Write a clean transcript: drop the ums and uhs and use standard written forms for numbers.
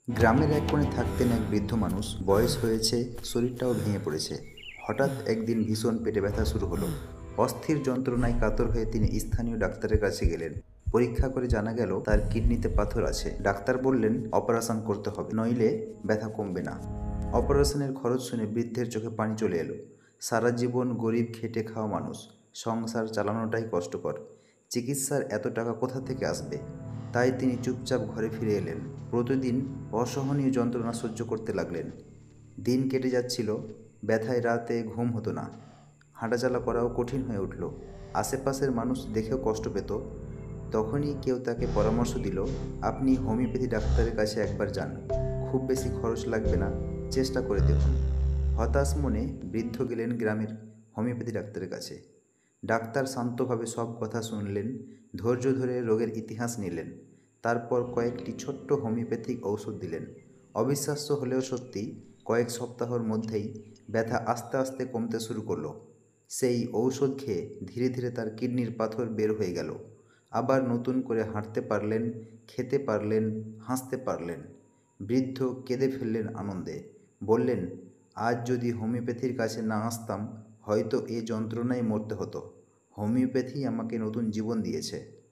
গ্রামের এক কোণে থাকতেন এক বৃদ্ধ মানুষ। বয়স হয়েছে, শরীরটাও ভেঙে পড়েছে। হঠাৎ একদিন ভীষণ পেটে ব্যথা শুরু হলো। অস্থির যন্ত্রণায় কাতর হয়ে তিনি স্থানীয় ডাক্তারের কাছে গেলেন। পরীক্ষা করে জানা গেল তার কিডনিতে পাথর আছে। ডাক্তার বললেন অপারেশন করতে হবে, নইলে ব্যথা কমবে না। অপারেশনের খরচ শুনে বৃদ্ধের চোখে পানি চলে এলো। সারা জীবন গরিব, খেটে খাওয়া মানুষ, সংসার চালানোটাই কষ্টকর। চিকিৎসার এত টাকা কোথা থেকে আসবে? তাই তিনি চুপচাপ ঘরে ফিরে এলেন। প্রতিদিন অসহনীয় যন্ত্রণা সহ্য করতে লাগলেন। দিন কেটে যাচ্ছিল, ব্যথায় রাতে ঘুম হতো না, হাঁটাচলা করাও কঠিন হয়ে উঠল। আশেপাশের মানুষ দেখেও কষ্ট পেত। তখনই কেউ তাকে পরামর্শ দিল, আপনি হোমিওপ্যাথি ডাক্তারের কাছে একবার যান, খুব বেশি খরচ লাগবে না, চেষ্টা করে দেখুন। হতাশ মনে বৃদ্ধ গেলেন গ্রামের হোমিওপ্যাথি ডাক্তারের কাছে। ডাক্তার শান্তভাবে সব কথা শুনলেন, ধৈর্য ধরে রোগের ইতিহাস নিলেন। তারপর কয়েকটি ছোট্ট হোমিওপ্যাথিক ঔষধ দিলেন। অবিশ্বাস্য হলেও সত্যি, কয়েক সপ্তাহের মধ্যেই ব্যথা আস্তে আস্তে কমতে শুরু করলো। সেই ঔষধ খেয়ে ধীরে ধীরে তার কিডনির পাথর বের হয়ে গেল। আবার নতুন করে হাঁটতে পারলেন, খেতে পারলেন, হাসতে পারলেন। বৃদ্ধ কেঁদে ফেললেন আনন্দে। বললেন, আজ যদি হোমিওপ্যাথির কাছে না আসতাম, হয়তো এ যন্ত্রণায় মরতে হতো। হোমিওপ্যাথি আমাকে নতুন জীবন দিয়েছে।